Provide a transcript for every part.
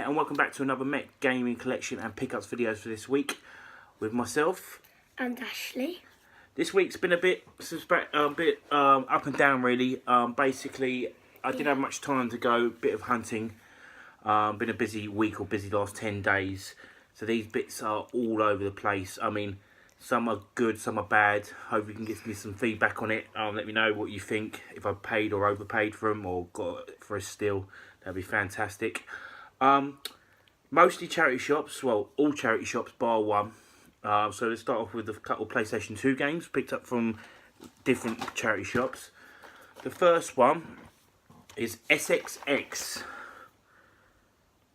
and welcome back to another Mec Gaming collection and pickups videos for this week with myself and Ashley. This week's been a bit up and down really. Basically, I didn't have much time to go. Bit of hunting. Been a busy week or busy last 10 days. So these bits are all over the place. I mean, some are good, some are bad. Hope you can give me some feedback on it. Let me know what you think. If I paid or overpaid for them or got it for a steal, that'd be fantastic. Mostly charity shops. Well, all charity shops bar one. So let's start off with a couple of PlayStation 2 games picked up from different charity shops. The first one is SXX.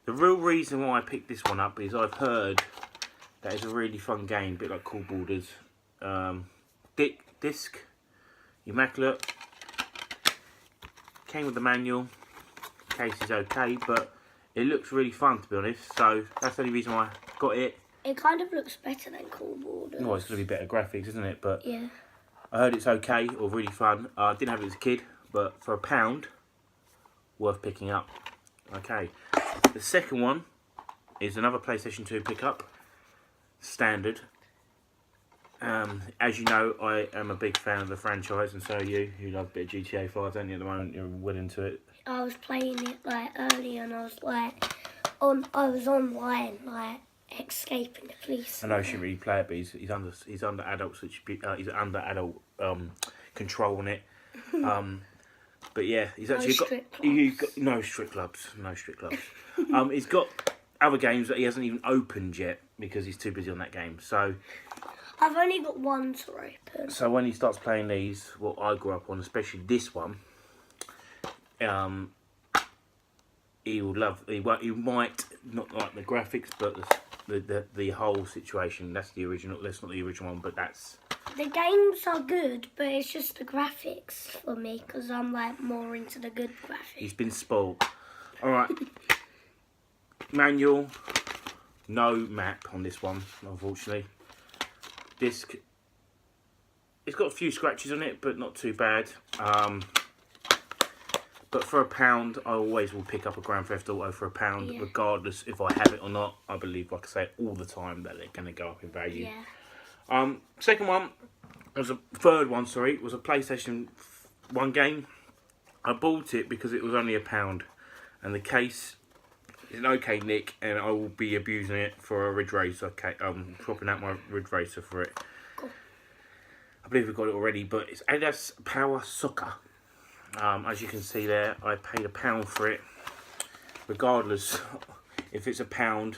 The real reason why I picked this one up is I've heard that it's a really fun game, a bit like Cool Borders. Disc, immaculate. Came with the manual. Case is okay, but it looks really fun to be honest. So that's the only reason why I got it. It kind of looks better than Cool Borders. Well, it's going to be better graphics, isn't it? But yeah, I heard it's okay or really fun. I didn't have it as a kid, but for £1, worth picking up. Okay. The second one is another PlayStation 2 pickup. Standard. As you know, I am a big fan of the franchise, and so are you. You love a bit of GTA 5, don't you? At the moment, you're well into it. I was playing it like earlier, and I was like, I was online like escaping the police. I know you shouldn't really play it, but he's under adults, which he's under adult control on it. But yeah, he's actually got no strict clubs. He's got other games that he hasn't even opened yet because he's too busy on that game. So I've only got one to open. So when he starts playing these, what I grew up on, especially this one, he will love. He might not like the graphics, but the whole situation. That's the original. That's not the original one, but that's. The games are good, but it's just the graphics for me because I'm like more into the good graphics. He's been spoiled. All right. Manual. No map on this one, unfortunately. Disc. It's got a few scratches on it, but not too bad. But for £1, I always will pick up a Grand Theft Auto for £1, regardless if I have it or not. I believe, like I say all the time, that they're going to go up in value. Yeah. Second one, was a PlayStation 1 game. I bought it because it was only £1, and the case is an okay nick, and I will be abusing it for a Ridge Racer. Okay, swapping out my Ridge Racer for it. Cool. I believe we've got it already, but it's Adidas Power Soccer. As you can see there, I paid £1 for it. Regardless, if it's £1,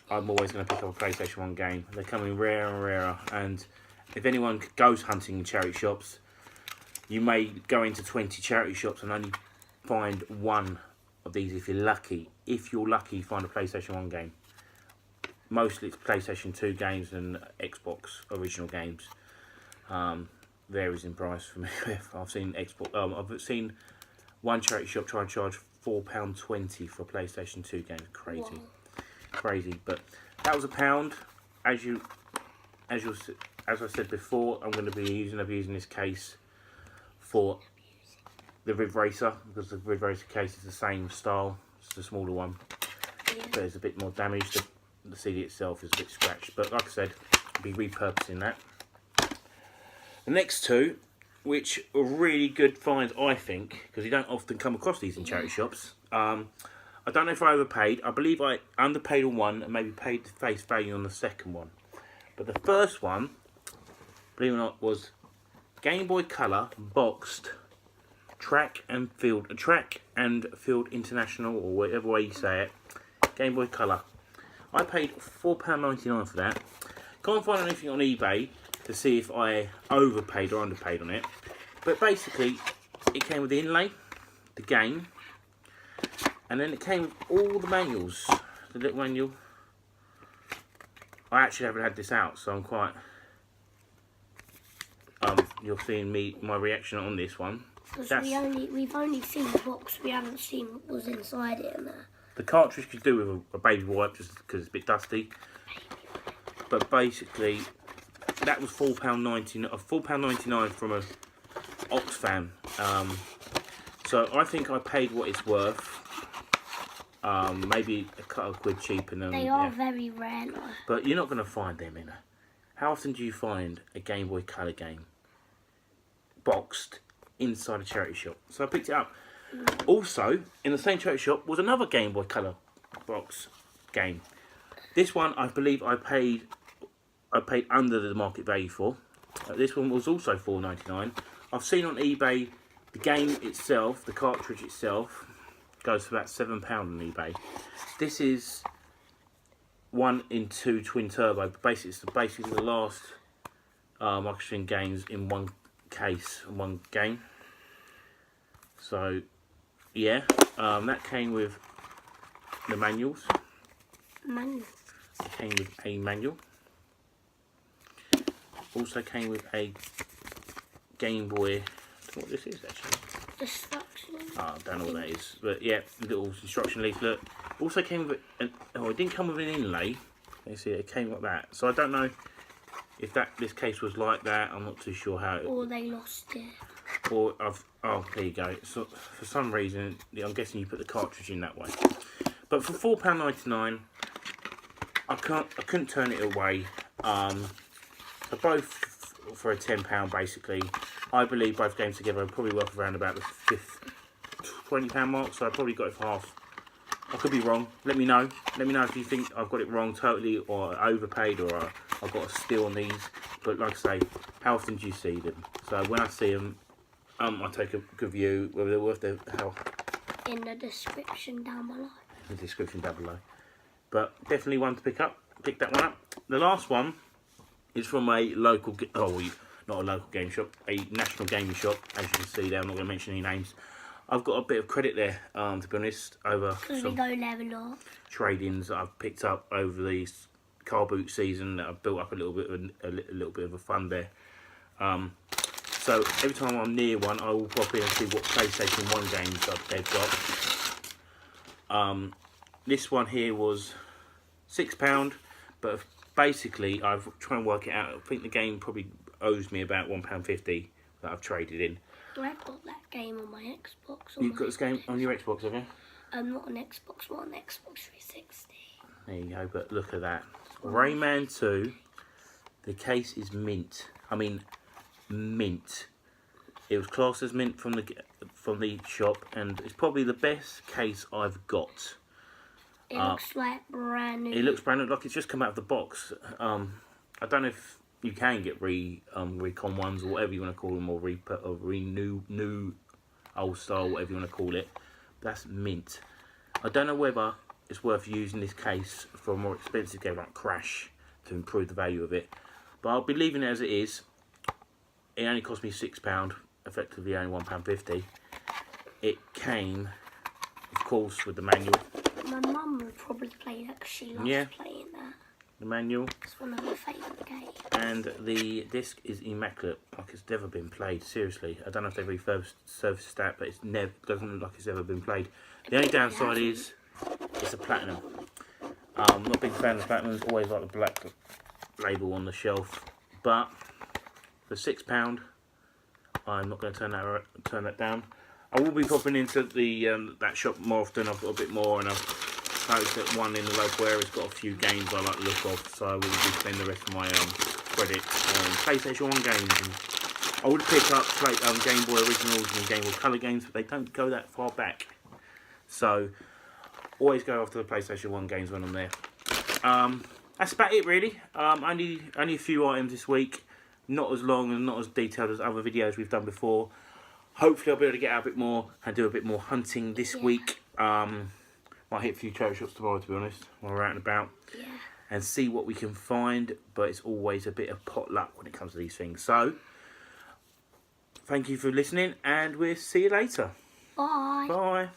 I'm always going to pick up a PlayStation 1 game. They're coming rarer and rarer, and if anyone goes hunting in charity shops, you may go into 20 charity shops and only find one of these if you're lucky. If you're lucky, you find a PlayStation 1 game. Mostly it's PlayStation 2 games and Xbox original games. Varies in price for me. I've seen I've seen one charity shop try and charge £4.20 for a PlayStation 2 game. Crazy. Wow. Crazy, but that was £1. As I said before, I'm going to be using this case for the Ridge Racer because the Ridge Racer case is the same style. It's the smaller one, but there's a bit more damage. The CD itself is a bit scratched, but like I said, I'll be repurposing that. The next two, which are really good finds, I think, because you don't often come across these in charity shops. I don't know if I overpaid. I believe I underpaid on one and maybe paid the face value on the second one. But the first one, believe it or not, was Game Boy Color boxed Track and Field International, or whatever way you say it. Game Boy Color. I paid £4.99 for that. Can't find anything on eBay to see if I overpaid or underpaid on it. But basically, it came with the inlay, the game, and then it came with all the manuals, the little manual. I actually haven't had this out, so I'm quite. You're seeing my reaction on this one. Because we've only seen the box, we haven't seen what was inside it and that. The cartridge could do with a baby wipe just because it's a bit dusty. But basically, that was £4.99 from a Oxfam. So I think I paid what it's worth. Maybe a couple of quid cheaper than They are very rare though. But you're not going to find them in a... How often do you find a Game Boy Color game boxed inside a charity shop? So I picked it up. Also, in the same charity shop was another Game Boy Color box game. This one, I believe I paid under the market value for. This one was also $4.99. I've seen on eBay the game itself, the cartridge itself, goes for about £7 on eBay. This is 1 in 2 twin turbo. Basically, it's basically the last Microstream games in one case, one game. So, yeah, that came with the manuals. It came with a manual. Also came with a Game Boy. I don't know what this is actually. Instructions. I don't know what that is, but yeah, little instruction leaflet. Also came with it didn't come with an inlay. You see, it came like that. So I don't know if this case was like that. I'm not too sure how it. Or they lost it. Or there you go. So for some reason, I'm guessing you put the cartridge in that way. But for £4.99, I couldn't turn it away. So both for a £10 basically. I believe both games together are probably worth around about the £20 mark. So I probably got it for half. I could be wrong. Let me know. Let me know if you think I've got it wrong totally, or overpaid, or I've got a steal on these. But like I say, how often do you see them? So when I see them, I take a good view whether they're worth their hell. In the description down below. In the description down below. But definitely one to pick up. Pick that one up. The last one is from a local, not a local game shop, a national gaming shop. As you can see there, I'm not going to mention any names. I've got a bit of credit there, to be honest, over some trade-ins that I've picked up over the car boot season. That I've built up a little bit of a fund there. So every time I'm near one, I will pop in and see what PlayStation 1 games that they've got. This one here was £6, but basically I've tried to work it out. I think the game probably owes me about £1.50 that I've traded in. I've got that game on my Xbox. You've got this game on your Xbox, have you? Not on Xbox, but on Xbox 360. There you go, but look at that. Rayman 2, the case is mint. I mean, mint. It was classed as mint from the shop, and it's probably the best case I've got. It looks like brand new. It looks brand new, like it's just come out of the box. I don't know if you can get recon ones or whatever you want to call them, or new old style, whatever you want to call it. That's mint. I don't know whether it's worth using this case for a more expensive game like Crash to improve the value of it, but I'll be leaving it as it is. It only cost me £6, effectively only £1.50. It came, of course, with the manual. My mum would probably play that because she loves playing that. The manual. It's one of her favourite games. And the disc is immaculate, like it's never been played. Seriously, I don't know if they've refurbished that, but it's never doesn't look like it's ever been played. The only downside is it's a platinum. I'm not a big fan of platinums. Always like the black label on the shelf, but for £6, I'm not going to turn that down. I will be popping into the that shop more often. I've got a bit more, and I've noticed that one in the local area has got a few games I like the look of, so I will be spending the rest of my credit on PlayStation 1 games. And I would pick up Game Boy Originals and Game Boy Color games, but they don't go that far back. So always go after the PlayStation 1 games when I'm there. That's about it really. Only a few items this week. Not as long and not as detailed as other videos we've done before. Hopefully I'll be able to get out a bit more and do a bit more hunting this week. Might hit a few charity shops tomorrow, to be honest, while we're out and about. Yeah. And see what we can find, but it's always a bit of potluck when it comes to these things. So, thank you for listening, and we'll see you later. Bye. Bye.